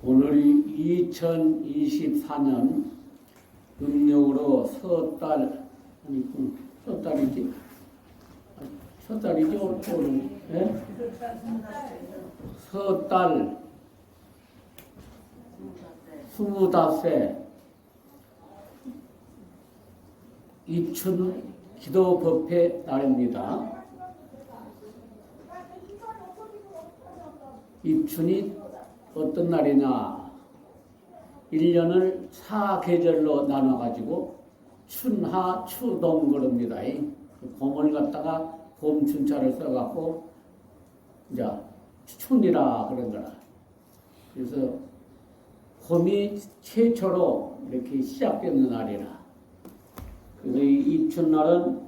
오늘이 2024년 음력으로 섣달, 아니, 섣달이지? 섣달이지, 오늘. 예? 섣달 25세 입춘 기도법회 날입니다. 입춘이 어떤 날이냐? 1년을 4계절로 나눠가지고 춘하, 추동 그럽니다. 봄을 갖다가 봄춘자를 써갖고 이제 춘이라 그런 거라. 그래서 봄이 최초로 이렇게 시작되는 날이라. 그래서 이 입춘날은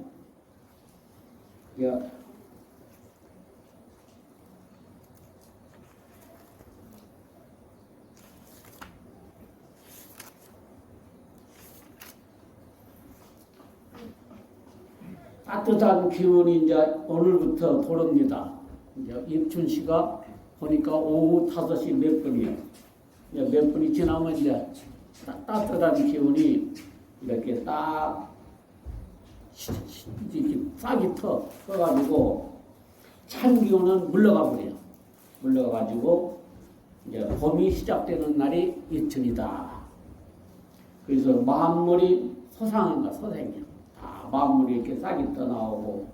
따뜻한 기운이 이제 오늘부터 돌아옵니다. 이제 입춘시가 보니까 오후 5시 몇 분이에요. 이제 몇 분이 지나면 이제 따뜻한 기운이 이렇게 딱 이렇게 싹이 터가지고 찬 기운은 물러가 버려요. 물러가가지고 이제 봄이 시작되는 날이 입춘이다. 그래서 만물이 소상인가 소생이요. 만물이 이렇게 싹이 떠나오고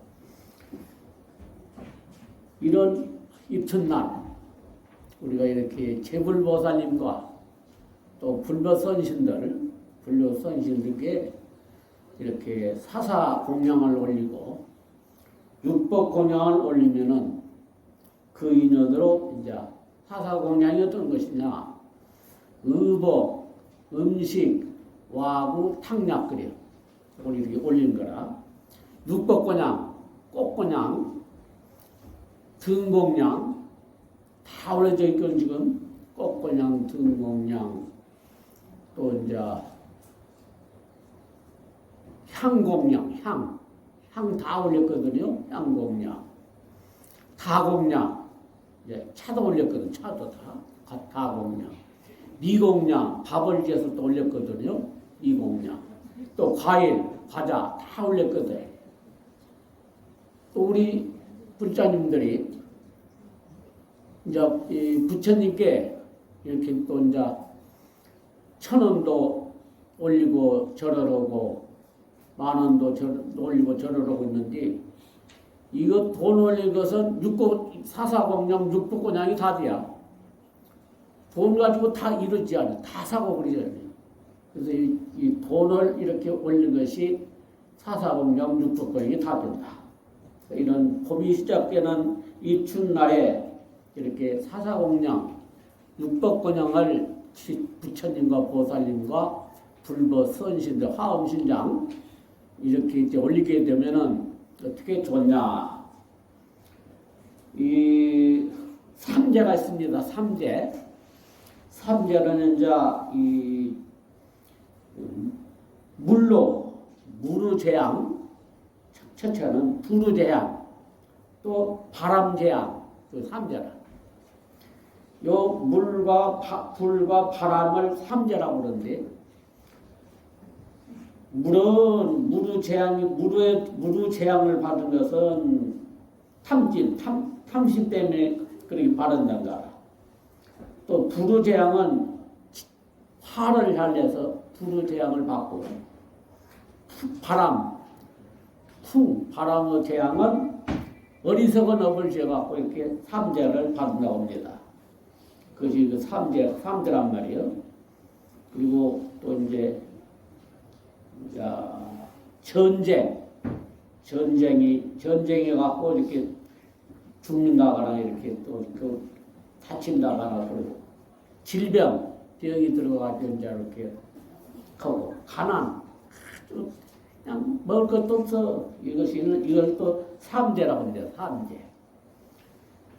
이런 입춘날 우리가 이렇게 제불보살님과 또 불보선신들께 이렇게 사사공양을 올리고 육법공양을 올리면은 그 인연으로 이제 사사공양이 어떤 것이냐? 의복, 음식, 와구, 탕약 그래요. 오늘 이렇게 올린 거라. 육법공양, 꽃공양, 등공양 다 올려져 있건 지금 꽃공양, 등공양 또 이제 향공양, 향 다 올렸거든요. 향공양, 다공양, 차도 올렸거든. 차도 다 공양, 미공양 밥을 지어서 또 올렸거든요. 미공양. 또 과일, 과자 다 올렸거든. 또 우리 불자님들이 이제 이 부처님께 이렇게 또 이제 1,000원도 올리고 절하러고 10,000원도 올리고 절하러고 있는데 이거 돈 올린 것은 사사공양, 육법공양이 다 돼야 돈 가지고 다 이루지 않아요. 다 사고 그러잖아요. 그래서 이 돈을 이렇게 올린 것이 사사공양, 육법공양이 다 된다. 이런 봄이 시작되는 입춘날에 이렇게 사사공양, 육법공양을 부처님과 보살님과 불보선신들, 화엄신장 이렇게 이제 올리게 되면은 어떻게 좋냐? 이 삼재가 있습니다. 삼재는 이제 이 무르재앙, 첫째는 불우재앙, 또 바람재앙, 그 삼재라. 요 물과 불과 바람을 삼재라고 그러는데, 물은 무르재앙을 받은 것은 탐심 때문에 그렇게 받은단가. 또 불우재앙은 화를 달래서 불우재앙을 받고, 바람의 재앙은 어리석은 업을 지어갖고 이렇게 삼재를 받는다고 합니다. 그것이 그 삼재란 말이에요. 그리고 또 이제, 전쟁이 갖고 이렇게 죽는다거나 이렇게 또 다친다거나 그러고, 병이 들어가지고 이제 이렇게 하고, 가난, 그냥 먹을 것도 없어. 이걸 또 삼재라고 합니다. 삼재.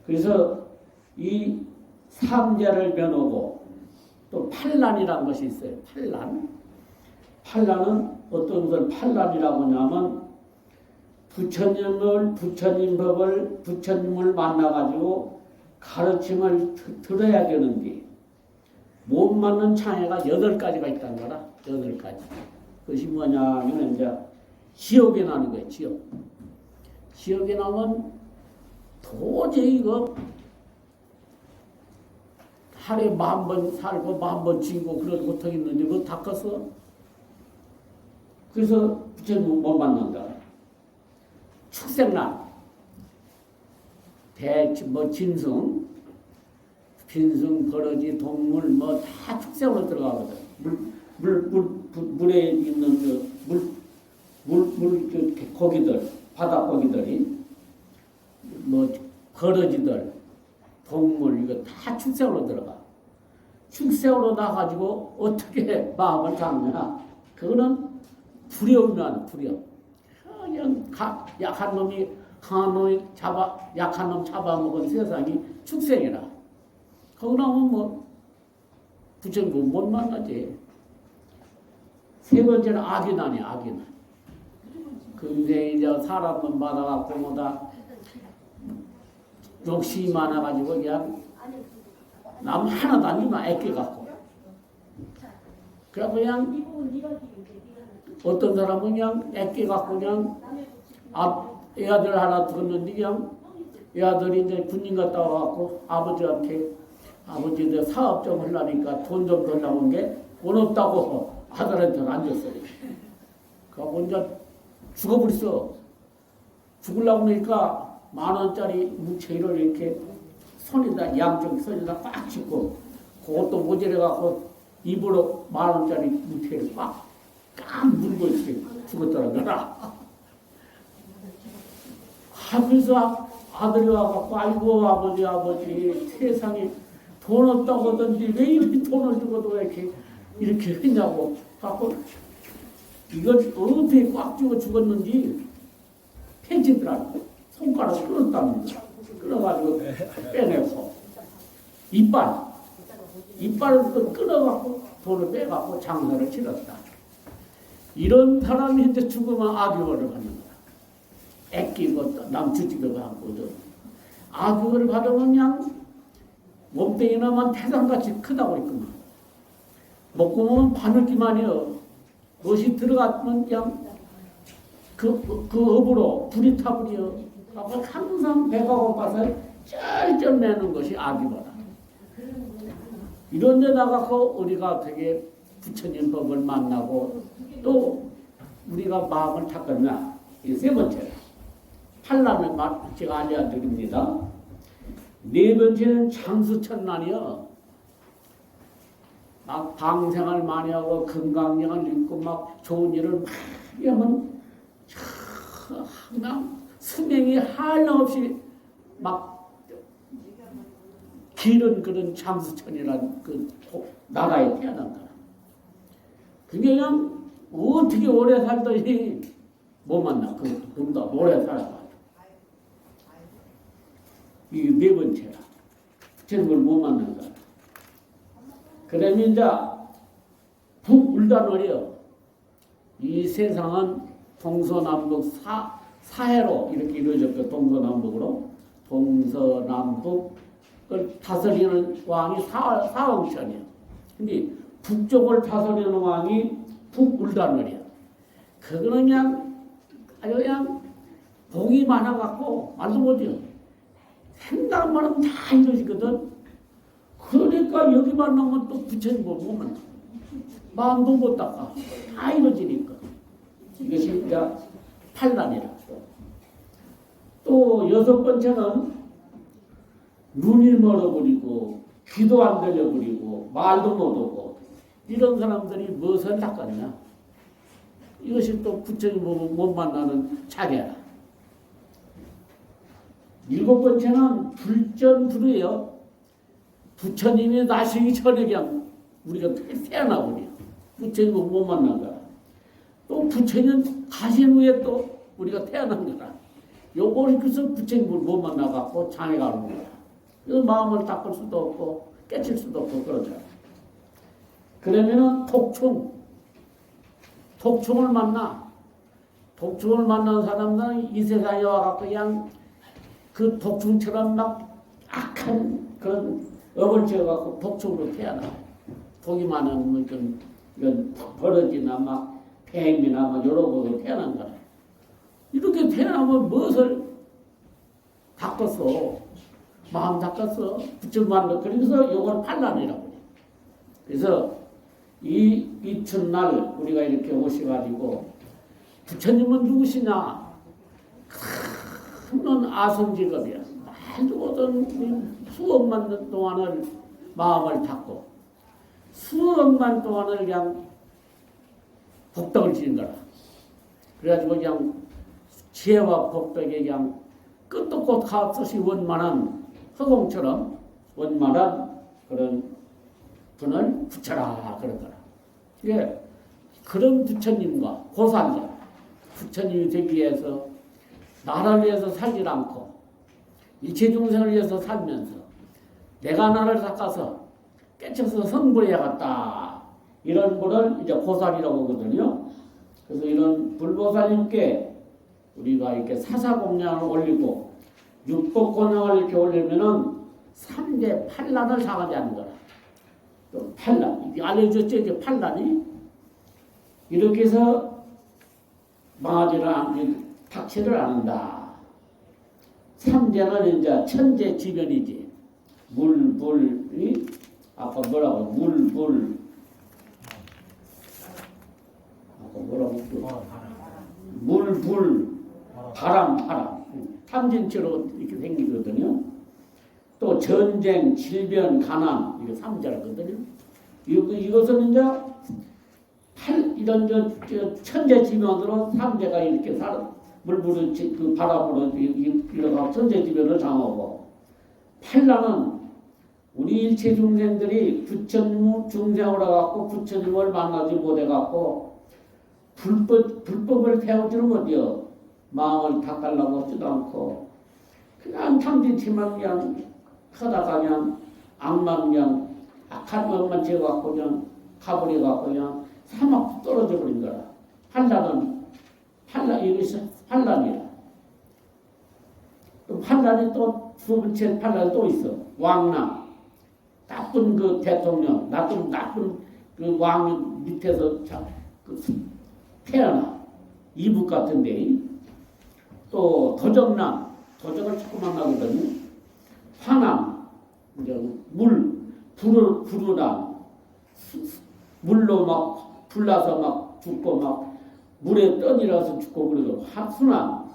그래서 이 삼재를 면하고 또 판란이라는 것이 있어요. 판란은 어떤 것을 판란이라고 하냐면 부처님을 만나가지고 가르침을 들어야 되는데 못 맞는 장애가 8가지가 있다는 거라. 8가지. 그것이 뭐냐면 이제 지옥에 나는 거예요. 지옥에 나면 도저히 이거 하루에 10,000번 살고 10,000번 지고 그러지 못하겠는데 그거 다 컸어. 그래서 부처님 못 만난다. 축생난, 진승, 빈승, 버러지, 동물 뭐 다 축생으로 들어가거든. 물에 있는 고기들, 바다 고기들이 뭐 버러지들, 동물 이거 다 축생으로 들어가. 축생으로 나가지고 어떻게 마음을 잡냐? 그거는 두려우면 두려움. 그냥 약한 놈이 강한 놈이 약한 놈 잡아먹은 세상이 축생이라. 거기 나오면 뭐 부처님 못 만나지. 세 번째는 악인아니 악인아. 근데 이제 사람은 받아갖고 뭐다 욕심이 많아가지고 그냥 남 하나도 안 주면 애껴갖고. 그래서 그냥 어떤 사람은 그냥 애껴갖고 그냥 애아들 하나 들었는데 그냥 애아들이 이제 군인 갔다 와갖고 아버지한테 아버지 내 사업 좀 하려니까 돈 좀 달라고 한 게 돈 없다고 아들한테는 안 줬어요. 그러고 이제 죽어버렸어. 죽으려고 하니까 10,000원짜리 무채를 이렇게 손에다 양쪽 손에다 꽉 짚고 그것도 모자라갖고 입으로 10,000원짜리 무채를 꽉 물고 이렇게 죽었더라는 거라. 하면서 아들이 와갖고 아이고 아버지 세상에 돈 없다고 하던지 왜 이렇게 돈을 주고도 이렇게 했냐고 갖고 이걸 어떻게 꽉 쥐고 죽었는지 펜치더라고. 손가락을 끊었답니다. 끊어가지고 빼내서 이빨을 또 끊어갖고 돈을 빼갖고 장사를 치렀다. 이런 사람이 이제 죽으면 악유를 받는 거야. 애끼고 남 주지도 않거든. 악유를 받으면 그냥 몸뚱이나만 태산같이 크다고 있구만. 먹고 보면 바늘기만이요. 그것이 들어갔으면 그냥 그 업으로 불이 타버려. 항상 배가 고파서 쩔쩔 매는 것이 악이거라. 이런 데다가 우리가 되게 부처님 법을 만나고 또 우리가 마음을 닦았나. 이 세 번째. 팔남의 맛 제가 알려드립니다. 네 번째는 장수천난이요. 막 방생을 많이 하고 건강량을 잃고 막 좋은 일을 많이 하면 그냥 수명이 한량없이 막 길은 그런 장수천이라는 그 나라에 태어난 거야. 그게 그냥 어떻게 오래 살더니 못 만나. 그보다 오래 살아가지고. 이게 네 번째라. 부처님을 못 만난 거야. 그러면 이제 북울단월이요. 이 세상은 동서남북 사해로 이렇게 이루어졌고 동서남북으로 동서남북을 다스리는 왕이 사왕천이에요. 근데 북쪽을 다스리는 왕이 북울단월이야. 그거는 그냥 아주 그냥 복이 많아갖고 말도 못해요. 생각만 하면 다 이루어지거든. 그러니까 여기만 나오면 또 부처님 못 만나. 마음도 못 닦아. 다 이루어지니까. 이것이 이제 팔남이라. 또 여섯 번째는 눈이 멀어버리고 귀도 안 들려버리고 말도 못하고 이런 사람들이 무엇을 닦았냐. 이것이 또 부처님 못 만나는 자괴라. 일곱 번째는 불전불후예요. 부처님이 나시기 전에 그냥 우리가 태어나버려. 부처님을 못 만난 거야. 또 부처님 가신 후에 또 우리가 태어난 거야. 요걸 그래서 부처님을 못 만나갖고 장애가 오는 거야. 그래서 마음을 닦을 수도 없고 깨칠 수도 없고 그러잖아. 그러면은 독충을 만나. 독충을 만난 사람들은 이 세상에 와갖고 그냥 그 독충처럼 막 악한 그런 업을 지어갖고 독충으로 태어나. 독이 많은 무슨 이런 버러지나 막 뱀이나 막 여러 거로 태어난 거라. 이렇게 태어나면 무엇을 닦았어? 마음 닦았어? 부처만 거. 그래서 이걸 반란이라고. 그래서 이 이튿날 우리가 이렇게 오셔가지고 부처님은 누구시냐? 큰 아성직업이야. 아주 어떤 수억만 년 동안을 마음을 닫고 수억만 동안을 그냥 복덕을 지는 거라. 그래가지고 그냥 지혜와 복덕에 그냥 끝도 곧 가없이 원만한 허공처럼 원만한 그런 분을 붙여라 그런 거라. 예, 그런 부처님과 고산자 부처님이 되기 위해서 나를 위해서 살지 않고 일체 중생을 위해서 살면서 내가 나를 닦아서 깨쳐서 성불해야겠다 이런 분을 이제 고산이라고 하거든요. 그래서 이런 불보살님께 우리가 이렇게 사사공양을 올리고 육법공양을 이렇게 올리면은 3대 판란을 당하지 않는 거라. 또 판란, 이게 알려줬죠, 이게 판란이. 이렇게 해서 망하지를 않고 닥치를 않는다. 3대는 이제 천재지변이지. 물이 아까 뭐라고 물불 아까 뭐라고 물불 바람 탐진치로 이렇게 생기거든요. 또 전쟁, 질병, 가난 이게 3자거든요. 이것은 이제 이런 천재지변으로 3대가 이렇게 물불을 그 바람으로 이러가 천재지변을 당하고 팔라는 우리 일체 중생들이 부처님 중생으로 갖고 부처님을 만나지 못해갖고 불법을 배우지는 못해요. 마음을 닦으려고 하지도 않고 그냥 탐진치만 그냥 하다가 그냥 악만 그냥 악한 것만 지어갖고 그냥 가버려갖고 그냥 사막 떨어져 버린 거라. 이것이 환란이야. 또 환란이 또 두 번째 환란이 또 있어. 왕남. 나쁜 그 대통령, 나쁜 그 왕 밑에서 태어나. 이북 같은데. 또 도적남. 도적을 자꾸 만나거든요. 화남. 불우남. 물로 막 불나서 막 죽고 막 물에 떠내려서 죽고 그러고 화순남.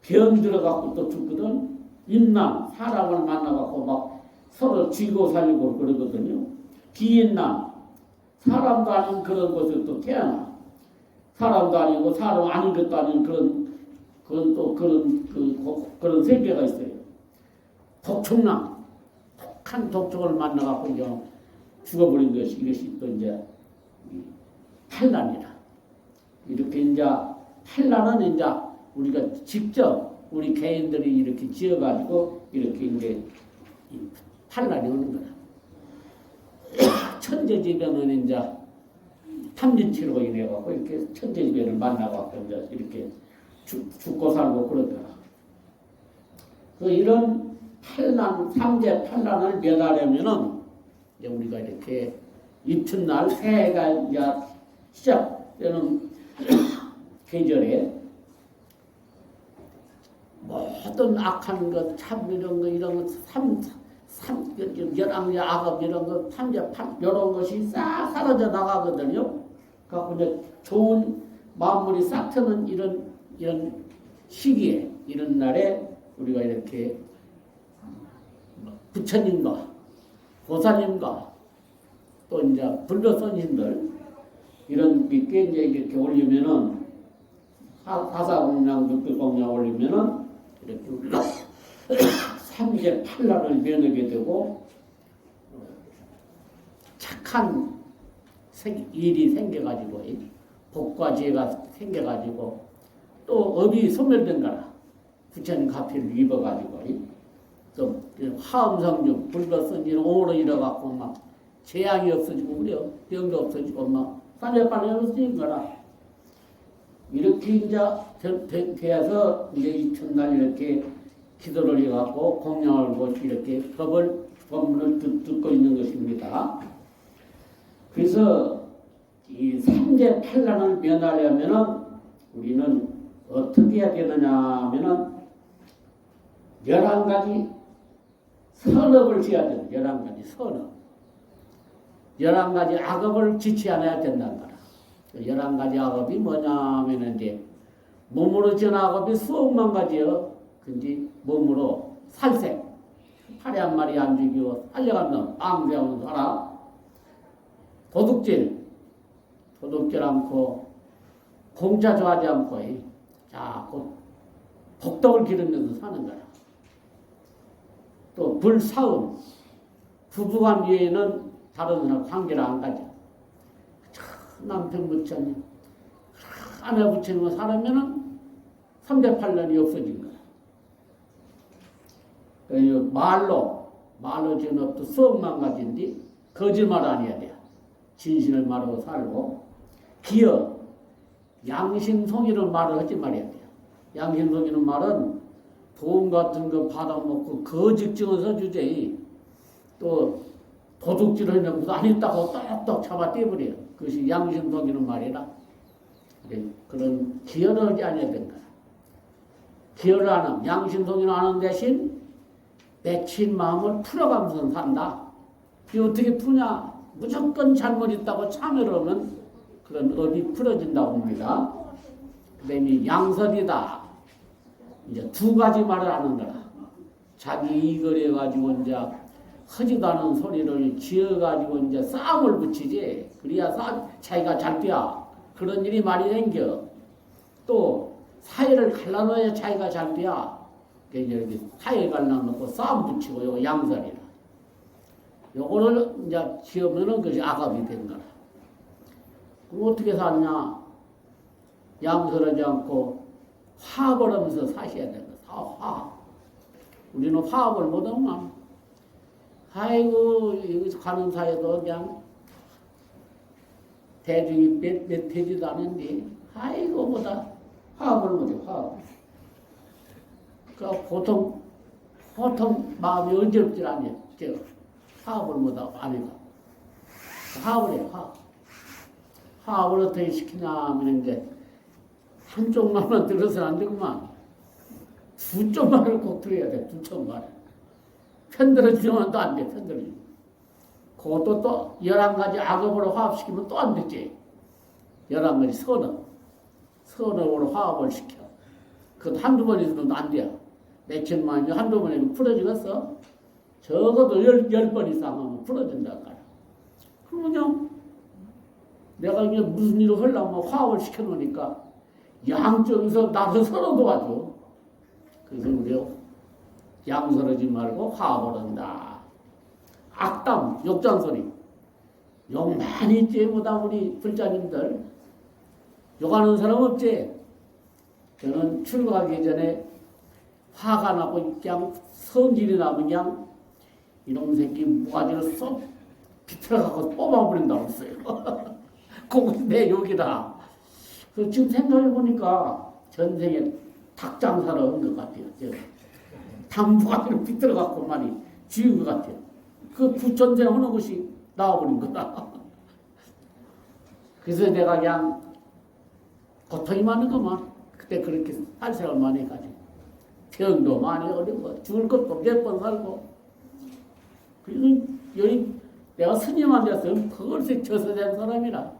병 들어갖고 또 죽거든. 인남. 사람을 만나갖고 막 서로 쥐고 살리고 그러거든요. 비인남. 사람도 아닌 그런 곳에 또 태어나. 사람도 아니고 사람 아닌 것도 아닌 그런 세계가 있어요. 독촉남. 독한 독촉을 만나갖고 그냥 죽어버린 이것이 또 이제 판란이라. 이렇게 이제 판란은 이제 우리가 직접 우리 개인들이 이렇게 지어가지고 이렇게 이제 판란이 오는 거라. 천재지변은 이제 탐진치로 인해갖고 이렇게 천재지변을 만나갖고 이제 이렇게 죽고 살고 그러더라. 그 이런 판란, 삼재 판란을 면하려면은 이제 우리가 이렇게 이튿날 새해가 이제 시작되는 계절에 모든 악한 것, 참 이런 거, 열악의 악업 이런 거, 탐재판 이런 것이 싹 사라져 나가거든요. 그래서 이제 좋은 만물이 싹 트는 이런 시기에 이런 날에 우리가 이렇게 부처님과 보살님과 또 이제 불교스님들 이런 믿게 이제 이렇게 올리면은 사사공양, 육교공양 올리면은 이렇게 우리가 삼재 판란을 면하게 되고 착한 일이 생겨가지고 복과 지혜가 생겨가지고 또 업이 소멸된 거라. 부처님 가피를 입어가지고 또 화엄성중 불거스님 오로 일어갖고 막 재앙이 없어지고 그래요. 병도 없어지고 막 삼재판이 없어진 거라. 이렇게 이제 돼서 이제 이튿날 이렇게 기도를 해갖고 공양을 보고 이렇게 법문을 듣고 있는 것입니다. 그래서 이 삼재 팔란을 면하려면은 우리는 어떻게 해야 되느냐 하면은 11가지 선업을 지어야 된다. 11가지 선업. 11가지 악업을 지치 않아야 된다는 거라. 11가지 악업이 뭐냐 하면은 이제 몸으로 지은 악업이 수억만 가지요. 근데 몸으로 살생. 파리 한 마리 안 죽이고 살려간 놈, 앙대하는 사람. 도둑질 않고 공짜 좋아하지 않고 자꾸 복덕을 기르면서 사는 거라. 또 불사음, 부부간 위에는 다른 사람 관계를 안 가져. 남편 붙였니 아내 붙이는 사람이면 3대 8년이 없어진 거야. 말로 지은 업도 수억만 가지인데 거짓말 안 해야 돼. 진실을 말하고 살고 기어 양심송이는 말을 하지 말아야 돼요. 양심송이는 말은 돈 같은 거 받아먹고 거짓 증언서 주제. 또 도둑질 하는 것도 안 했다고 똑똑 잡아 떼버려요. 그것이 양심송이는 말이라. 그런 기여를 하지 않아야 된다. 기여를 하는 양심송이는 하는 대신 맺힌 마음을 풀어가면서 산다. 이게 어떻게 푸냐? 무조건 잘못했다고 참여를 하면 그런 업이 풀어진다고 합니다. 그 다음에 양설이다. 이제 2가지 말을 하는 거라. 자기 이걸 해가지고 이제 하지도 않은 소리를 지어가지고 이제 싸움을 붙이지. 그래야 자기가 잘 돼야. 그런 일이 많이 생겨. 또 사회를 갈라놓아야 자기가 잘 돼야. 이렇게 사회 갈라놓고 싸움 붙이고 이거 양설이라. 요거를 이제 지으면은 그것이 악업이 된 거라. 그럼 어떻게 사냐? 양설하지 않고 화합을 하면서 사셔야 된다. 화합. 우리는 화합을 못하면 아이고 여기서 가는 사이도 그냥 대중이 몇 되지도 않은데 아이고 뭐다 화합을 못해. 화합. 그러니까 보통 마음이 어지럽질 않아요. 제가 화합을 못하고 아니가 화합을 해요. 화합을 어떻게 시키냐 하면 이제 한쪽만 들어서는 안 되구만. 2쪽 말을 꼭 들어야 돼. 2쪽 말을. 편들어주면 또 안 돼. 편들어주면. 그것도 또 11가지 악업으로 화합시키면 또 안 되지. 11가지 선업으로 화합을 시켜. 그것도 한두 번 있으면 안 돼요. 맺힌 마음이 한두 번이면 풀어지겠어? 적어도 10번 이상 하면 풀어진다. 그러면 내가 이게 무슨 일을 하려면 화합을 시켜놓으니까 양쪽에서 나도 서로 도와줘. 그래서 우리 양설하지 말고 화합을 한다. 악담, 욕장소리. 욕 많이 있지, 보다 우리 불자님들. 욕하는 사람 없지? 저는 출가하기 전에 화가 나고 그냥 성질이 나면 그냥 이놈 새끼 모가지를 쏙 비틀어가고 뽑아버린다고 했어요. 그것이 내 욕이다. 지금 생각해보니까 전생에 닭장사를 한 것 같아요. 닭모가지를 비틀어갖고 많이 쥐은 것 같아요. 그 부천생 하는 것이 나와버린 거다. 그래서 내가 그냥 고통이 많은 것만 그때 그렇게 살생을 많이 해가지고 병도 많이 어려워 죽을 것도 몇 번 살고 그래서 여기 내가 스님한테서 벌써 저서된 사람이라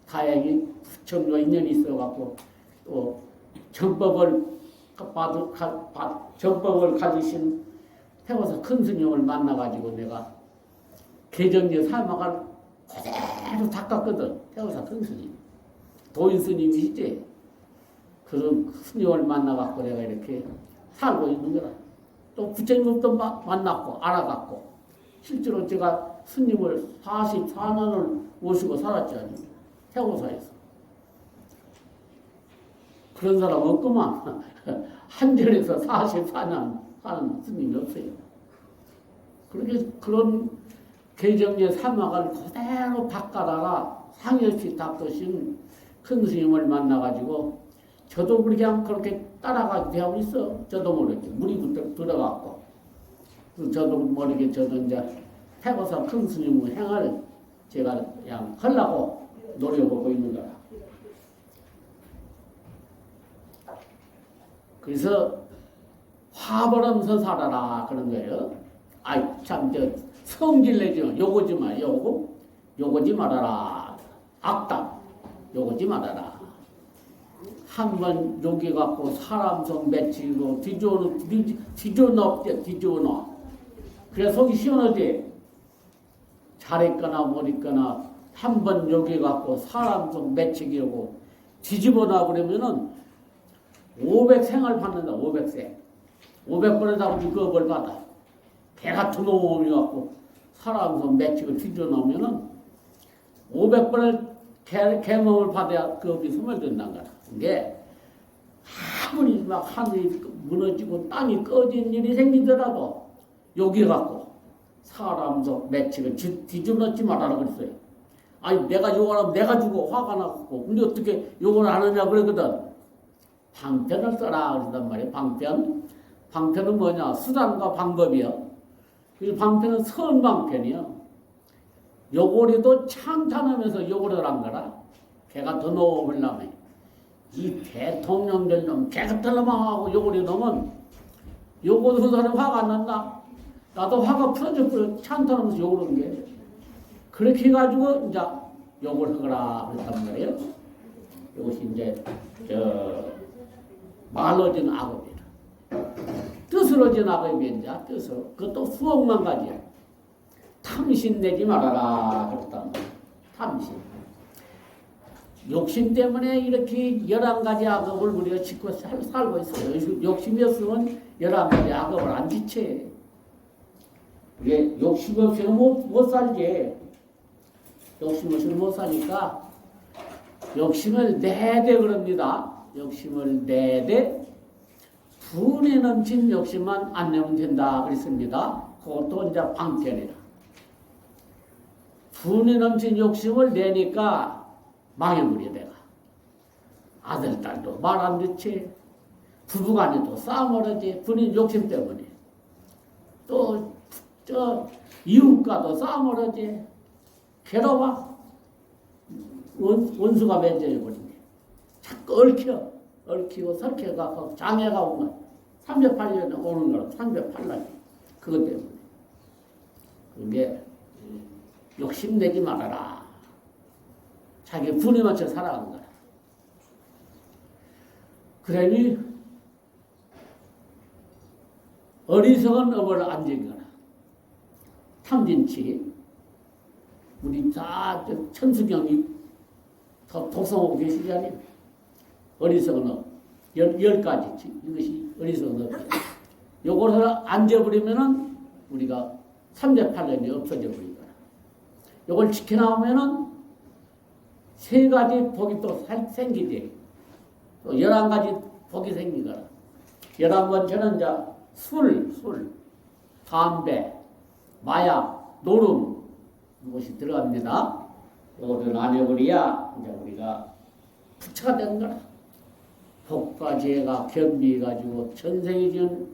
다행히 부처님과 인연이 있어갖고 또 정법을 가지신 태워서 큰 스님을 만나가지고 내가 개정제 사막을 그대로 닦았거든. 태워서 큰 스님 도인 스님이시지. 그런 스님을 만나갖고 내가 이렇게 살고 있는 거라. 또 부처님도 만났고 알아갖고 실제로 제가 스님을 44년을 모시고 살았잖아요. 태고사에서. 그런 사람 없구만. 한전에서 44년 하는 스님이 없어요. 그렇게 그런 개정제 사막을 그대로 닦아다가 상여시 닦으신 큰 스님을 만나가지고 저도 그냥 그렇게 따라가게 하고 있어. 저도 모르게 물이 들어갔고 저도 모르게 저도 이제 태고사 큰 스님의 행을 제가 그냥 하려고 노려보고 있는 거라. 그래서 화벌하면서 살아라 그런 거예요. 아이 참 저 성질 내지 요거지 마 요거지 말아라. 악담 요거지 말아라. 한번 요기 갖고 사람 속 맺히고 뒤져놓 그래 속이 시원하지. 잘했거나 못했거나 한번 요기 갖고 사람 속 맺히기고 뒤집어놔 그러면은 500생을 받는다. 500생 500번에 다 그 벌 받아. 개 같은 놈이 갖고 사람 속 맺히고 뒤져놓으면은 500번을 개몽을 받아야 그 업이 소멸된다는 거다. 이게 아무리 막 하늘이 무너지고 땅이 꺼진 일이 생기더라도 여기 갖고 사람 속 맺히고 뒤집어놓지 말아라 그랬어요. 아니 내가 욕을 하면 내가 주고 화가 나고 근데 어떻게 욕을 안 하냐 그러거든. 방편을 써라 그러단 말이에요. 방편은 뭐냐? 수단과 방법이요. 그 방편은 선방편이요. 요거리도 찬탄하면서 요거를 한 거라. 걔가 더 놓으려면 이 대통령들 놈 개같은 놈하고 요거리 놈은 요거 두 사람 화가 안 난다. 나도 화가 풀어져 찬탄하면서 요걸 한 게. 그렇게 해가지고 이제 요걸 하거라 그랬단 말이에요. 이것이 이제 말로진 악업이라. 뜻으로진 악업이 이제 뜻으로. 그것도 수억만 가지야. 탐심 내지 말아라 그랬단 말이야. 탐심. 욕심 때문에 이렇게 11가지 악업을 우리가 짓고 살고 있어요. 욕심이 없으면 11가지 악업을 안 지체. 이게 욕심 없이는 못 살지. 욕심 없이는 못 사니까 욕심을 내대 그럽니다. 욕심을 내대 분에 넘친 욕심만 안 내면 된다 그랬습니다. 그것도 이제 방편이라. 분에 넘친 욕심을 내니까 망해버려 내가. 아들 딸도 말 안 듣지. 부부간에도 싸움을 하지. 분인 욕심 때문에. 또 이웃과도 싸움을 하지. 괴로워. 원수가 맺어버리네. 자꾸 얽히고 설켜갖고 장애가 오면 308년에 오는 거라. 308년. 그것 때문에. 그게 욕심내지 말아라. 자기 분에 맞춰 살아가는 거야. 그러니 어리석은 업을 안 지거나 탐진치 우리 다 천수경이 더 독성하고 계시잖아요. 어리석은 업 10가지 이것이 어리석은 업이에요. 요거를 앉아버리면은 우리가 308년이 없어져 버린 거야. 요걸 지켜나오면은 3가지 복이 또 생기지. 또 11가지 복이 생기거라. 11번째는 이제 술, 담배, 마약, 노름 이것이 들어갑니다. 이거를 안 해버려야 이제 우리가 부처가 되는 거라. 복과 죄가 겸비해가지고 전생에 지은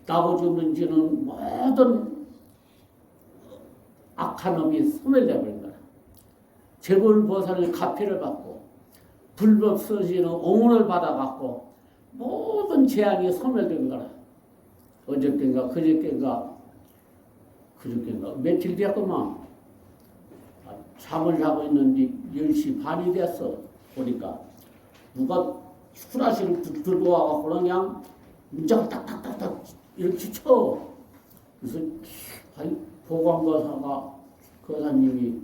나고 죽는 지는 모든 악한 놈이 소멸되어버린 거라. 재벌보살의 가피를 받고 불법 서지는 옹을 받아갖고 모든 재앙이 소멸된 거라. 어저께인가 그저께인가 며칠 됐구만. 잠을 자고 있는데 10시 반이 됐어. 보니까 누가 후라시를 들고 와갖고 그냥 문짝을 딱딱딱딱 이렇게 쳐. 그래서 보관거사가 거사님이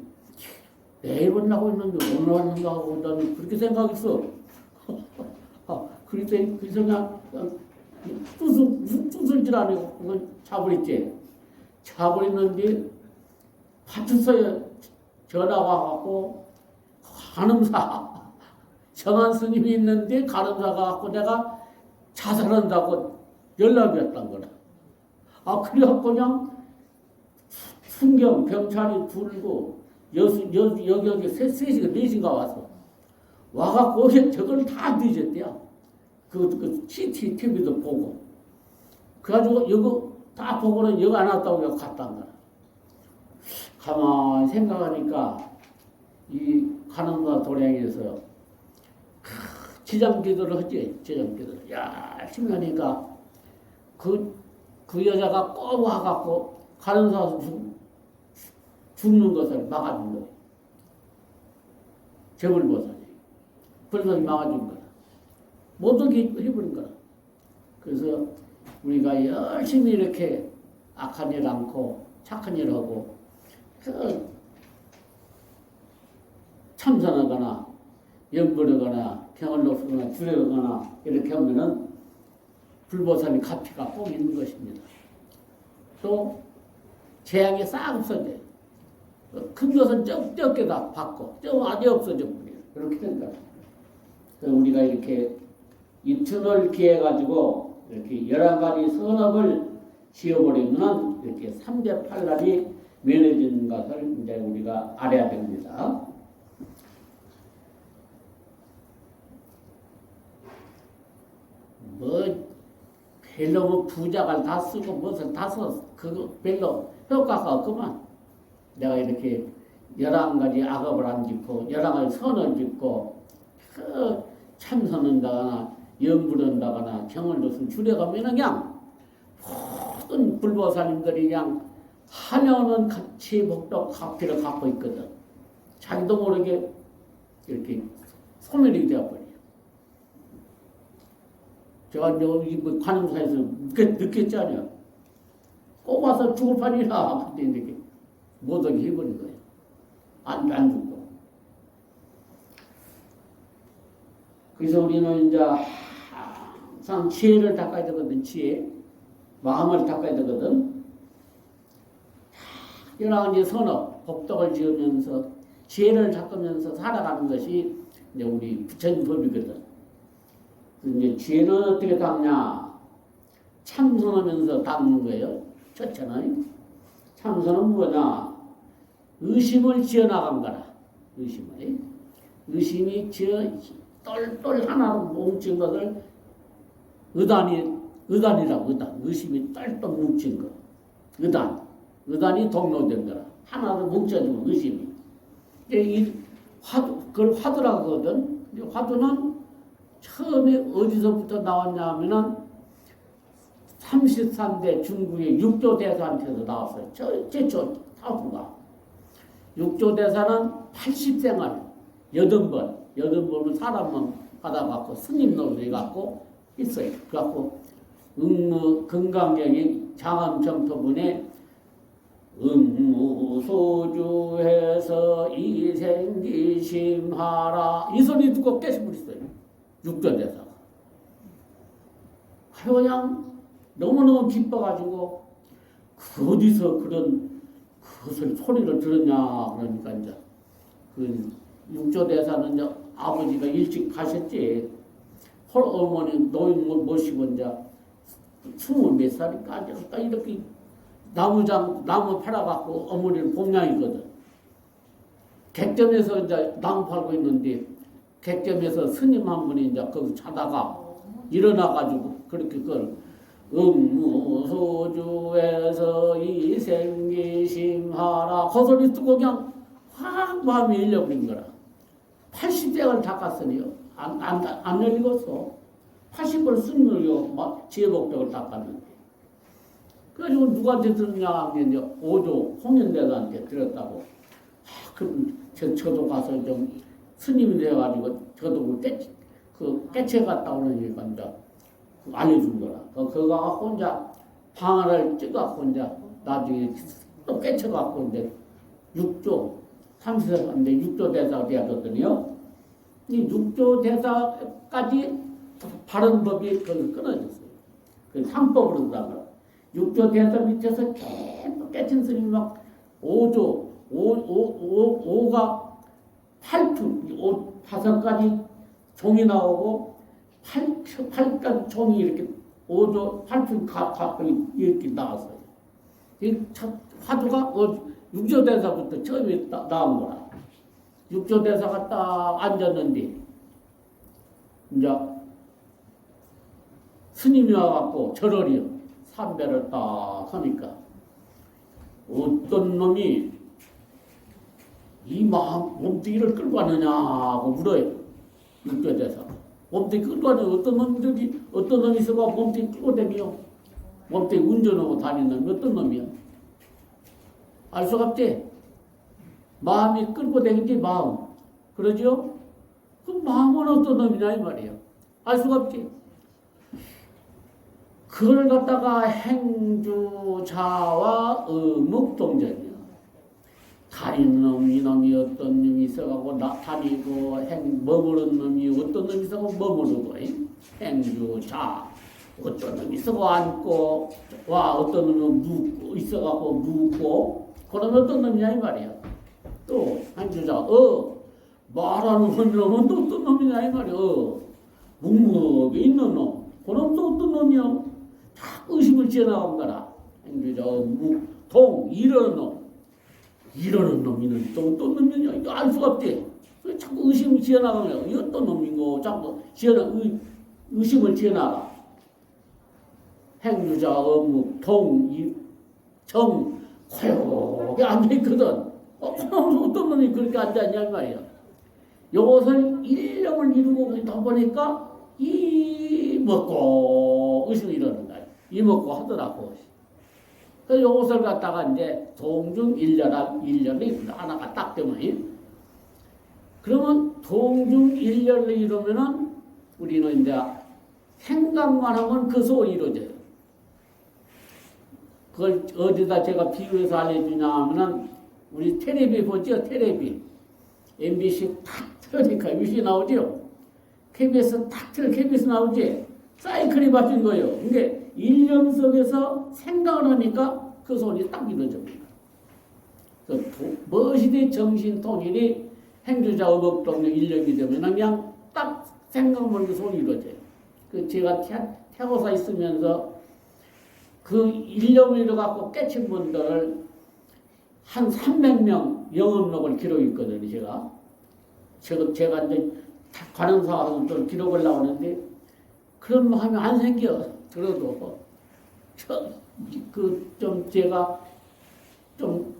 내일 만나고 있는데 오늘 왔는가 하고 나는 그렇게 생각했어. 그래서 그냥 뚜슬질 안 해고 그건 잡으랬지. 잡으랬는데 파출소에 전화가 와갖고 간음사 정한 스님이 있는데 간음사가 갖고 내가 자살한다고 연락이 왔단 거라. 그래갖고 그냥 순경 경찰이 둘고 여기 셋이가 넷인가 와서 와갖고 저걸 다 뒤졌대요. 그 CCTV도 보고 그래가지고 이거 다 보고는 여기 안 왔다고 갔단 거야. 가만히 생각하니까 이 가난과 도량에서 지장기도를 하지. 지장기도를 열심히 하니까 그 여자가 꼭 와갖고 간호사 죽는 것을 막아준 거예요. 재물보살이. 그래서 막아준 거야. 모든 게 해버린 거야. 그래서 우리가 열심히 이렇게 악한 일 않고 착한 일 하고 참선하거나 연불하거나 경을 놓거나 주례하거나 이렇게 하면은 불보살이 가피가 꼭 있는 것입니다. 또 재앙이 싹 없어져요. 큰 것은 적게 다 받고 좀 아주 없어져 버려요. 그렇게 된다. 그래서 우리가 이렇게 입춘을 기해 가지고 이렇게 11가지 선업을 지어버리면 이렇게 3대8날이 면해지는 것을 이제 우리가 알아야 됩니다. 별로 부작을 다 쓰고 무엇을 다 써. 그거 별로 효과가 없구만. 내가 이렇게 11가지 악업을 안 짓고 11가지 선을 짓고 참선한다거나 염불한다거나 경을 놓은 주례가면 그냥 모든 불보살님들이 그냥 하려는 가치 복덕 가피를 갖고 있거든. 자기도 모르게 이렇게 소멸이 되어버려요. 제가 여기 관음사에서 느꼈잖아요. 꼭 와서 죽을 판이라. 그때 이렇게 못하게 해버린 거예요. 안 죽고. 그래서 우리는 이제 항상 지혜를 닦아야 되거든. 지혜. 마음을 닦아야 되거든. 여러 가지 선업, 복덕을 지으면서 지혜를 닦으면서 살아가는 것이 이제 우리 부처님 법이거든. 이제 지혜는 어떻게 닦냐? 참선하면서 닦는 거예요. 첫째는 참선은 뭐냐? 의심을 지어나간 거라. 의심이 똘똘 하나로 뭉친 것을 의단이라고. 의심이 똘똘 뭉친 거. 의단이 동로된 거라. 하나로 뭉쳐지고 의심이. 이 그걸 화두라고 하거든. 화두는 처음에 어디서부터 나왔냐 하면은 33대 중국의 육조대사한테서 나왔어요. 최초 화두가. 육조대사는 80생을 80번은 사람만 받아갖고 스님 노릇 해갖고 있어요. 그래갖고 금강경이 장암점토분에 음무소주해서 이생기심하라 이 소리 듣고 깨시버렸어요. 육조대사가. 그냥 너무너무 기뻐가지고 어디서 그런 그것을 소리를 들었냐 그러니까 이제 그 육조대사는 이제 아버지가 일찍 가셨지. 어머니 노인 모시고 이제 20몇 살인가 이렇게 나무 팔아갖고 어머니를 봉양이거든. 객점에서 이제 나무 팔고 있는데 객점에서 스님 한 분이 이제 거기 자다가 일어나가지고 그렇게 그걸 음무소주에서 이생기심하라 그 소리 듣고 그냥 확 마음이 열려버린 거라. 80대를 닦았으니요. 안 열리겠어. 80을 스님을요. 지혜복덕을 닦았는데. 그래가지고 누구한테 들었냐 하면 이제 5조 홍현대사한테 들었다고. 그럼 저도 가서 좀 스님이 돼가지고 저도 깨쳐 갔다 오는 건데 알려준 거라. 그거 갖고 혼자 방아를 찍어갖고 이제 나중에 또 깨쳐갖고 이제 6조 30세인데 6조 대사가 되었거든요. 이 6조 대사까지 바른 법이 끊어졌어요. 그 상법으로 다가 6조 대사 밑에서 계속 깨친 스님이 막 5가 8품, 5가지 종이 나오고 8가지 종이 이렇게 5조 8품 가까이 이렇게 나왔어요. 이 화두가 6조 대사부터 처음에 나온 거라. 6조 대사가 딱 앉았는데 이제 스님이 와갖고 절월이요. 삼배를 딱 하니까 어떤 놈이 이 마음 몸뚱이를 끌고 가느냐고 물어요. 육교대에서 몸뚱이 끌고 가는 어떤 놈이 있어가 몸뚱이 끌고 다니요. 몸뚱이 운전하고 다니는 어떤 놈이요? 알 수가 없지. 마음이 끌고 다니지 마음. 그러죠? 그 마음은 어떤 놈이냐 이 말이에요. 알 수가 없지. 그걸 갖다가 행주자와 의묵동전이요. 다니는 놈, 이놈이 어떤 놈이 있어가고 다니고 머무르는 놈이 어떤 놈이 있어가고 머무르고 행주자 어떤 놈이 있어가고 앉고 와 어떤 놈은 눕고 있어가고 눕고 그런 어떤 놈이냐 이 말이야. 또 행주자 말하는 놈은 또 어떤 놈이냐 이 말이야. 묵묵하게 있는 놈 그럼 또 어떤 놈이야. 다 의심을 지어나간 거라. 행주자 묵동 이러는 놈 이러는 놈이는 또 어떤 놈이냐 이거 알 수가 없대. 자꾸 의심을 지어나가면 이 어떤 놈인고 자꾸 의심을 지어나가. 행주자 어묵 동정 고요하게 앉아있거든. 어떤 놈이 그렇게 앉아있냐 말이야. 요것을 일념을 이루고 있다 보니까 이 먹고 의심이 이러는 거야. 이 먹고 하더라고. 그래서 요것을 갖다가 이제 동중일렬이 하나가 딱 되면 그러면 동중일렬을 이루면은 우리는 이제 생각만 하면 그 소리 이루어져요. 그걸 어디다 제가 비유해서 알려주냐 하면은 우리 텔레비 보죠? 텔레비. MBC 탁 틀으니까 MBC 나오죠? KBS 탁 틀어 KBS 나오지? 사이클이 바뀐 거예요. 그러니까 일념 속에서 생각을 하니까 그 소리 딱 이루어집니다. 무엇이든 정신 통일이 행주자 의법동력 일념이 되면 그냥 딱 생각만 그 소리 이루어져요. 제가 태고사 있으면서 그 일념을 이뤄갖고 깨친 분들을 한 300명 영업록을 기록했거든요, 제가 이제 관음사와서 기록을 나오는데 그런 마음이 안 생겨. 들어도 좀 제가 좀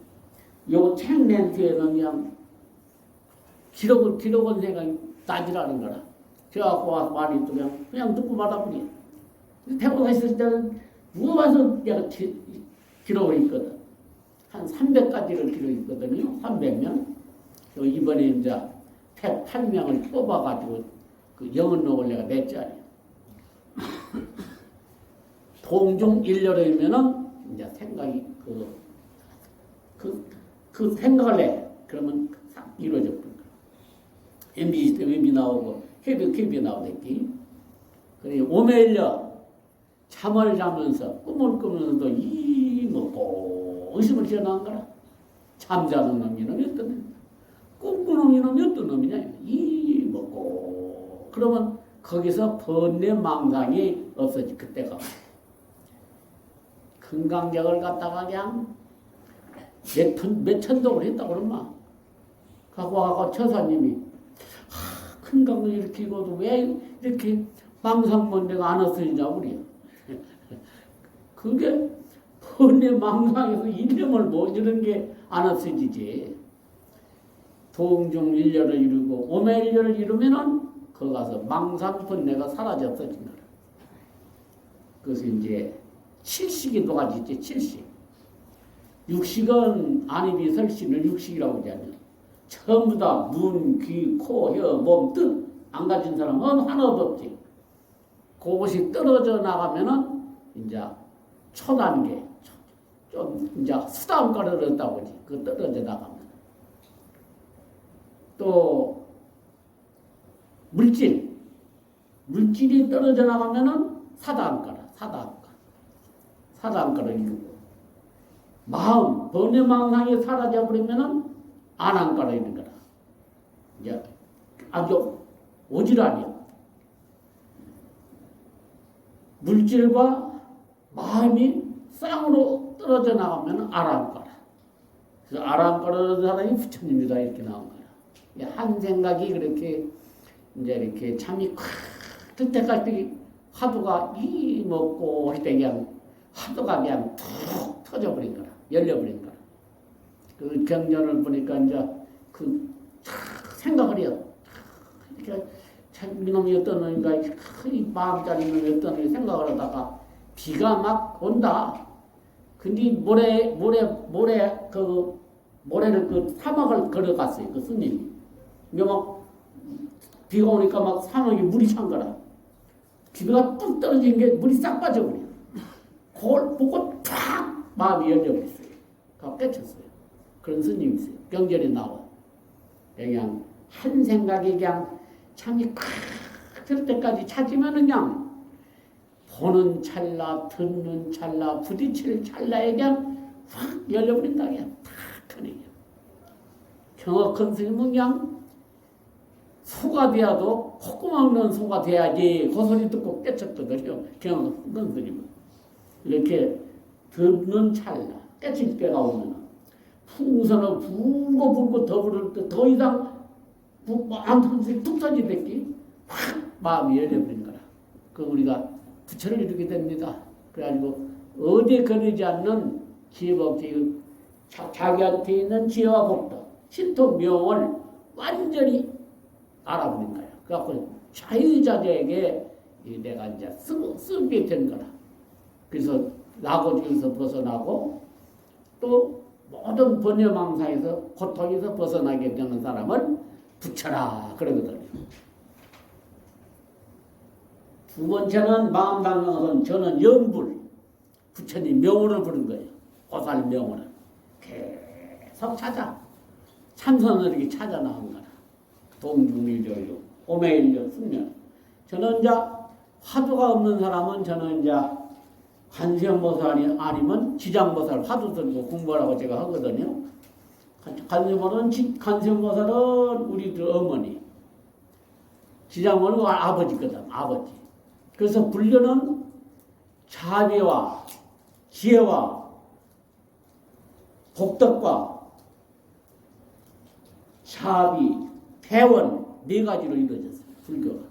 요 책 낸 뒤에는 그냥 기록은 생각이 나지라는 거라. 제가 와서 말이 또 그냥 듣고 말아버려. 태고사 있을 때는 누가 와서 내가 기록을 했거든. 한 300가지를 기록했거든요. 300명. 이번에 이제 108명을 뽑아가지고 그 영언록을 내가 냈잖아요. 동중일렬이면은 이제 생각이 그 생각을 해. 그러면 싹 이루어져 버린 거야. MBC 때 MB 나오고 KB 나오겠지. 그래 오매일려 잠을 자면서 꿈을 꾸면서도 이 먹고 의심을 지어나간 거라. 잠자는 놈이 어떤 놈이야. 꿈꾸는 놈이 어떤 놈이냐. 이 먹고 그러면 거기서 번뇌 망상이 없어지. 그때가 금강경을 갖다가 그냥 몇 천동을 했다고 그러마. 갖고 와서 처사님이 금강을 이렇게 읽어도 왜 이렇게 망상번뇌가 안 없어지냐 우리. 그게 번뇌 망상에서 일념을 못 이루는 게 안 없어지지. 동중일렬을 이루고 오매일렬을 이루면은 거기 가서 망상 번뇌가 사라져 없어진 거라. 그래서 이제 칠식이 노가지 있지. 칠식. 육식은 안입이 설신을 육식이라고 하잖아요. 전부 다 눈, 귀, 코, 혀, 몸, 뜻 안 가진 사람은 하나도 없지. 그것이 떨어져 나가면은 이제 초단계, 좀 이제 수단가를 얻다 보지. 그 떨어져 나가면. 또 물질이 떨어져 나가면은 사단가라. 사단가를 이루고 마음, 번뇌망상이 사라져 버리면은 안한가를 이루는 거라. 이제 아주 오지랖이야. 물질과 마음이 쌍으로 떨어져 나가면 아랑가라. 그래서 아랑가라는 사람이 부처님이다 이렇게 나온 거야. 한 생각이 그렇게 이제 이렇게 참이 크 때까지 화두가 이 먹고 할 때 그냥 화두가 그냥 툭 터져버린 거라. 열려버린 거라. 그 경전을 보니까 이제 그 생각을 해요. 이렇게 참 이놈이 어떤 놈인가, 이 마음짜리 놈이 어떤 놈이 생각을 하다가 비가 막 온다. 근데 모래를 그 사막을 걸어갔어요. 그 스님이. 이게 막 비가 오니까 막 사막에 물이 찬 거라. 비가 뚝 떨어진 게 물이 싹 빠져버려. 그걸 보고 탁 마음이 열려버렸어요. 그거 깨쳤어요. 그런 스님이 있어요. 경전에 나와. 그냥 한 생각이 그냥 참이 콱들 때까지 찾으면은 그냥 보는 찰나, 듣는 찰나, 부딪힐 찰나에 그냥 확 열려버린다. 그냥 탁 하네. 경악한 스님은 그냥 소가 돼야도 콧구멍 없는 소가 돼야지 그 소리 듣고 깨쳤거든요. 경악한 스님은. 이렇게 듣는 찰나, 깨칠 때가 오면 풍선을 불고 더 부를 때 더 이상 마음속에 툭 터지댔기 확 마음이 열려버린 거라. 그 우리가 부처를 이루게 됩니다. 그래가지고 어디에 거르지 않는 지혜복지, 자기한테 있는 지혜와 복도, 신토 명을 완전히 알아버린 거야. 그래갖고 자유자재에게 내가 이제 쓰게 된 거라. 그래서 낙오중에서 벗어나고 또 모든 번뇌망상에서 고통에서 벗어나게 되는 사람을 부처라 그러거든요. 두 번째는 마음당명선 저는 영불 부처님 명호를 부른 거예요. 고살 명호를 계속 찾아 참선을 이렇게 찾아 나온 거라. 동중일조요 오매일조 숙면. 저는 이제 화두가 없는 사람은 저는 이제 관세음보살이 아니면 지장보살 화두 들고 공부하라고 제가 하거든요. 관세음보살은 우리들 어머니, 지장보살은 아버지거든, 아버지. 그래서 불교는 자비와 지혜와 복덕과 자비, 대원 네 가지로 이루어졌어요. 불교가.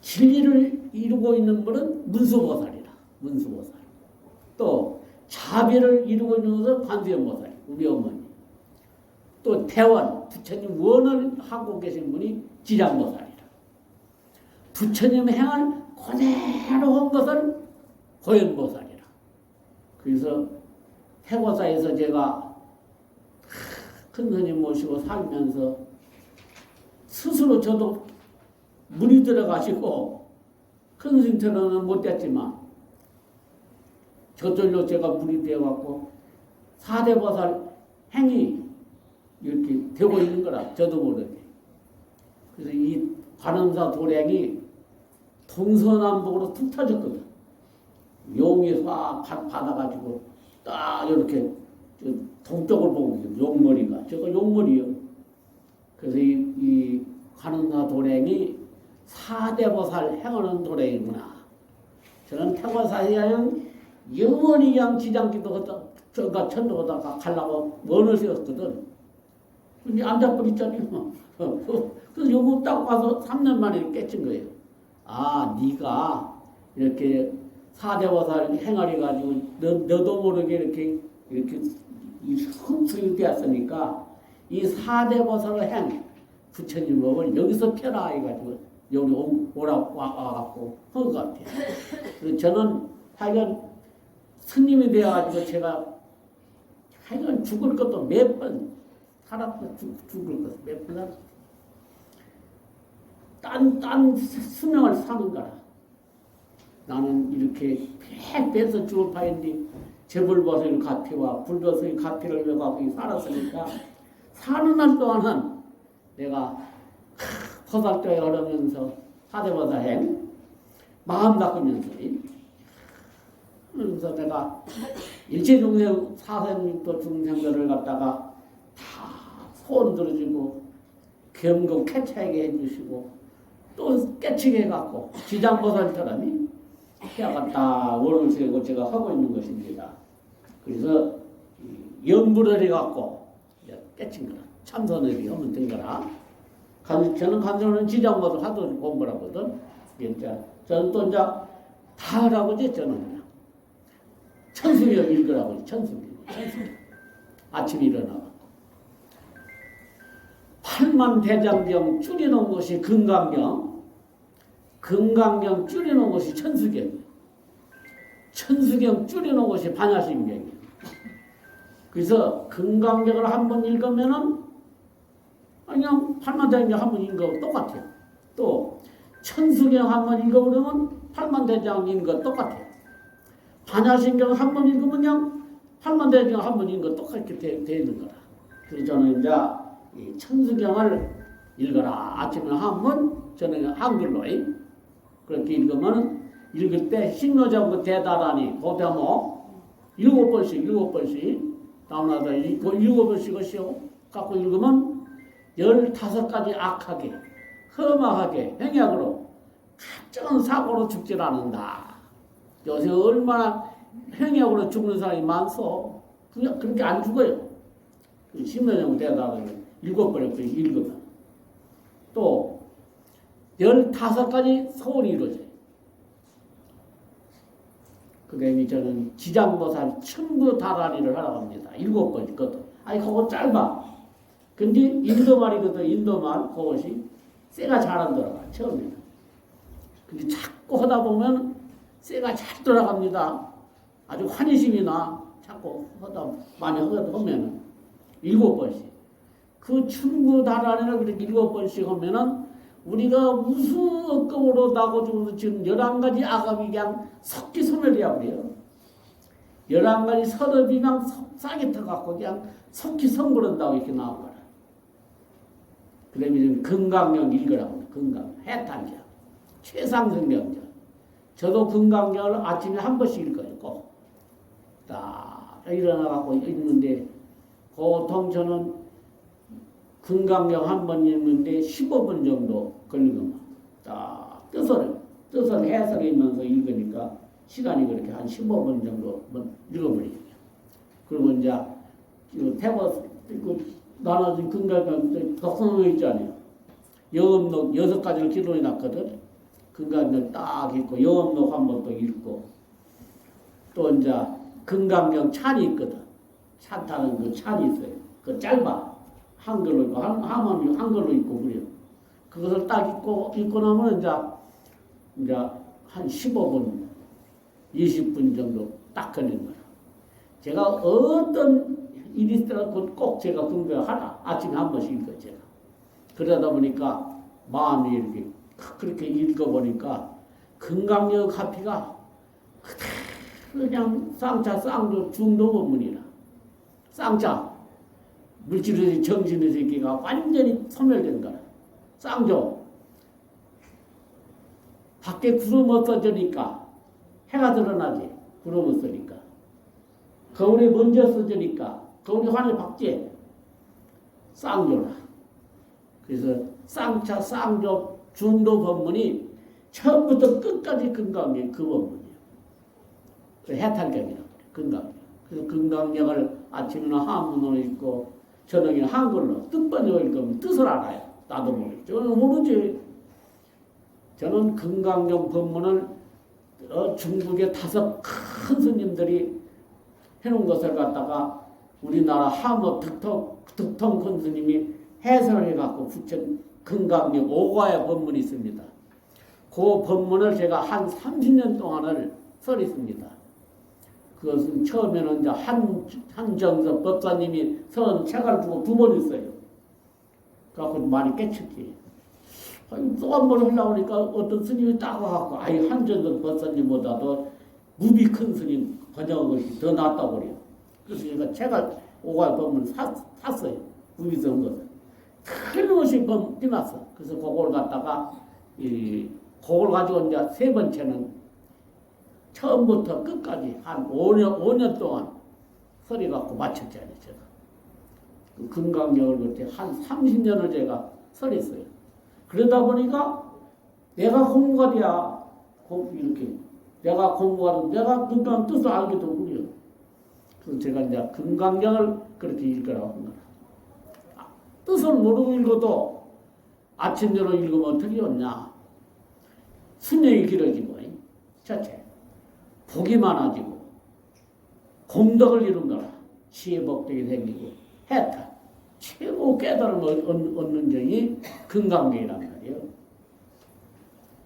진리를 이루고 있는 분은 문수보살이라. 문수보살. 또 자비를 이루고 있는 것은 관세음보살. 우리 어머니. 또 대원, 부처님 원을 하고 계신 분이 지장보살이라. 부처님 행을 그대로 한 것은 고현보살이라. 그래서 태고사에서 제가 큰 스님 모시고 살면서 스스로 저도 물이 들어가시고 큰 스님처럼은 못 됐지만 저절로 제가 물이 되어갖고 사대보살 행이 이렇게 되고 있는 거라 저도 모르게. 그래서 이 관음사 도량이 동서남북으로 툭 터졌거든. 용이 확 받아가지고 딱 이렇게 동쪽을 보고 있어요. 용머리가. 저거 용머리요. 그래서 이 관음사 도량이 사대보살 행하는 도량이구나. 저는 태고사양 영원히 그냥 지장기도 하다, 저가 천도하다가 가려고 원을 세웠거든. 근데 안 잡혀있잖아요. 그래서 요거 딱 와서 3년 만에 깨친 거예요. 아, 네가 이렇게 사대보살 행하리 가지고 너도 모르게 이렇게 흡수이 되었으니까 이 사대보살 행 부처님 법을 여기서 펴라 해가지고 여기 오라고 와갖고 한 것 같아요. 그래서 저는 하여간 스님이 되어가지고 제가 하여간 죽을 것도 몇 번 살았고 죽을 것도 몇 번 살았어. 딴 수명을 사는 거라. 나는 이렇게 뺏어 죽을 파인데 재불보살 가피와 불보살 가피를 외가고 살았으니까 사는 날 동안은 내가 포살도에 걸으면서 사대보살 행 마음 닦으면서 그래서 내가 일체중생 사생육도 중생들을 갖다가 다 소원 들어주고 겸금 캐치하게 해주시고 또 깨치게 해갖고 지장보살처럼이 해갖다 원을 세우고 제가 하고 있는 것입니다. 그래서 염불을 해갖고 깨친 거라. 참선을 하면 된 거라. 저는 간선은 지장보살 하도 공부를 하거든. 저는 또 이제 다 하라고 했죠. 저는 그냥 천수명 읽으라고 천수명. 아침에 일어나. 팔만대장경 줄여놓은 것이 금강경, 금강경 줄여놓은 것이 천수경, 천수경 줄여놓은 것이 반야심경이에요. 그래서 금강경을 한번 읽으면은 그냥 팔만대장경 한번 읽어 똑같아요. 또 천수경 한번 읽어보려면 팔만대장 읽은 거 똑같아요. 반야심경 한번 읽으면 그냥 팔만대장 한번 읽은 거 똑같게 돼 있는 거라. 그래서 저는 이제 이 천수경을 읽어라. 아침에 한번 저는 한글로 그렇게 읽으면 읽을 때 신노자부 대다라니 고대모 7번씩 다음날에 7번씩 것이요. 갖고 읽으면 15가지 악하게 험악하게 행약으로 각종 사고로 죽질 않는다. 요새 얼마나 행약으로 죽는 사람이 많소. 그냥 그렇게 안 죽어요. 신노자부 대다라니 7번을 읽으면 또 15가지 소원이 이루어져요. 그 다음에 저는 지장보살 천부다라리를 하라고 합니다. 7번 있거든. 아니 그거 짧아. 근데 인도말이거든. 인도말 그것이 쇠가 잘 안 돌아가 처음에는. 근데 자꾸 하다 보면 쇠가 잘 돌아갑니다. 아주 환희심이 나. 자꾸 하다 많이 하면은 7번씩. 그 천부다라리를 그렇게 7번씩 하면은 우리가 무슨 억금으로 나고 죽어서 지금 11가지 악업이 그냥 석기 소멸이야 버려요. 11가지 서럽이 그냥 싸게 타갖고 그냥 석기 성불한다고 이렇게 나온 거라. 그다음에 금강경 읽으라고 금강 해탈경 최상승경전. 저도 금강경을 아침에 한 번씩 읽어요. 꼭. 딱 일어나갖고 읽는데 보통 저는 금강경 한 번 읽는데 15분 정도 걸리면 딱 뜻을 해석하면서 읽으니까 시간이 그렇게 한 15분 정도 읽어버리죠. 그리고 이제 태워 나눠진 금강경 독서노 있잖아요. 여음록 6가지를 기록해 놨거든. 금강경 딱 읽고 여음록 한 번 또 읽고 또 이제 금강경 찬이 있거든. 찬 타는 그 찬이 있어요. 그 짧아. 한글로 있고, 하면 한글로 있고, 그래요. 그것을 딱 읽고 나면 이제 한 15분, 20분 정도 딱 걸리는 거야. 제가 어떤 일이 있더라도 꼭 제가 금강경 하나, 아침에 한 번씩 읽어요, 제가. 그러다 보니까 마음이 이렇게 그렇게 읽어보니까 금강경 카피가 그냥 쌍차, 쌍조, 중도 법문이라. 쌍차. 물질의 정신의 세계가 완전히 소멸된 거라. 쌍조. 밖에 구름 없어지니까 해가 드러나지. 구름 없으니까. 거울에 먼지 없어지니까 거울이 환히 박지. 쌍조라. 그래서 쌍차, 쌍조, 중도 법문이 처음부터 끝까지 금강경 그 법문이에요. 그 해탈경이라고 그래요. 금강경. 그래서 금강경을 아침에는 한문으로 읽고 저녁에는 한글로 뜻번역을 읽으면 뜻을 알아요. 나도 모르죠. 저는 모르지. 저는 금강경 법문을 중국의 5 큰 스님들이 해놓은 것을 갖다가 우리나라 함업 득통 큰 스님이 해설을 해갖고 붙인 금강경 5과의 법문이 있습니다. 그 법문을 제가 한 30년 동안을 설했습니다. 그것은 처음에는 이제 한정섭 법사님이 선 책을 두고 2번 있어요. 그래갖고 많이 깨쳤지. 또 한 번 하려고 하니까 어떤 스님이 딱 와갖고, 아이, 한정섭 법사님보다도 무비 큰 스님 번역한 것이 더 낫다고 그래요. 그래서 제가 책을 5과 법문 샀어요. 무비 선 것을. 틀림없이 띄놨어. 그래서 그걸 갖다가, 그걸 가지고 이제 3번째는 처음부터 끝까지 한 5년 동안 설이 갖고 마쳤잖아요, 제가. 그 금강경을 그때 한 30년을 제가 설했어요. 그러다 보니까 내가 공부가 돼야, 이렇게. 내가 공부가 돼, 내가 금강 뜻을 알기도 그래요. 그래서 제가 이제 금강경을 그렇게 읽으라고 한 거라. 뜻을 모르고 읽어도 아침, 저녁 읽으면 어떻게 없냐. 수명이 길어지고, 첫째. 복이 많아지고 공덕을 이룬 거라. 지혜복덕이 생기고 해탈 최고 깨달음을 얻는 점이 금강경이란 말이에요.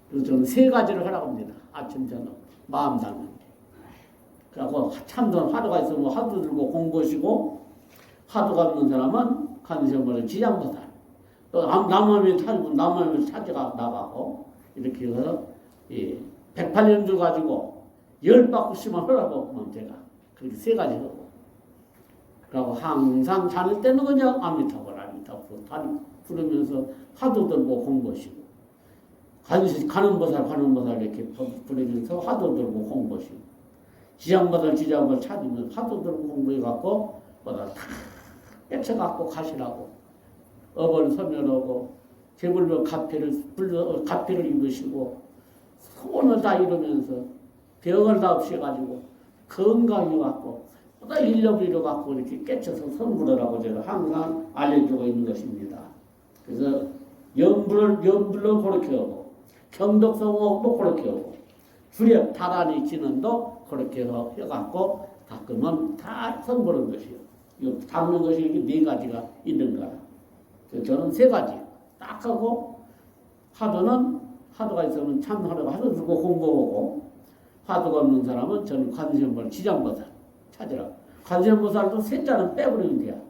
그래서 저는 세 가지를 하라고 합니다. 아침 저녁 마음 닦는 게. 그래갖고 참선 화두가 있으면 화두 들고 공부하시고 화두가 없는 사람은 간세음을 지장보살 또 남마음에 찾고 남마음에 찾아가 나가고 이렇게 해서 108년들 가지고 10바퀴씩만 하라고 하면 제가 그렇게 세 가지 하고 그리고 항상 자는 때는 그냥 아미타불 다리 부르면서 화두 들고 공부하시고 가는 보살 이렇게 부르면서 화두 들고 공부하시고 지장보살 찾으면 화두 들고 공부해갖고 뭐다 다 뺏어갖고 가시라고 어번 서면하고 제불로 가피를 입으시고 소원을 다 이루면서 병을 다 없애가지고 건강해갖고 또 인력을 갖고 이렇게 깨쳐서 선물하라고 제가 항상 알려주고 있는 것입니다. 그래서 염불로 그렇게 하고 경덕성호도 그렇게 하고 주력 다란이 진언도 그렇게 해갖고 닦으면 다 선물한 것이에요. 이 닦는 것이 이렇게 네 가지가 있는 거라. 저는 세 가지 딱 하고 화두가 있으면 참하라고 화두 들고 공부하고 화두가 없는 사람은 저는 관세음보살 지장보살 찾으라. 관세음보살도 셋자는 빼버리면 돼요.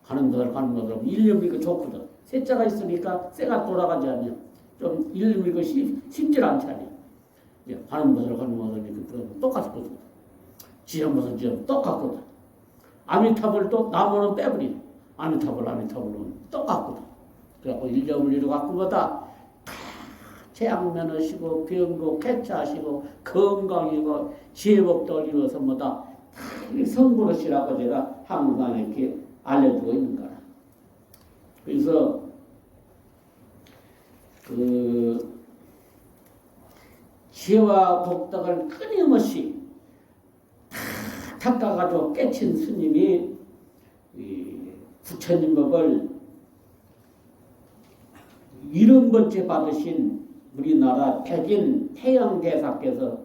가는 보살 일념이니까 좋거든. 셋자가 있으니까 쇠가 돌아가지 않냐. 좀 일념이니까 쉽질 않잖아요. 가는 보살이 똑같거든. 지장보살 똑같거든. 아미타불도 나무는 빼버려. 아미타불은 똑같거든. 그래갖고 일념을 이루갖고보다 재앙면하시고 병고 쾌차하시고 건강이고 지혜복덕을 이루어서 뭐다 성불하시라고 제가 항상 이렇게 알려주고 있는 거라. 그래서 지혜와 복덕을 끊임없이 다 닦아가지고 깨친 스님이 부처님 법을 70번째 받으신 우리나라 백인 태영대사께서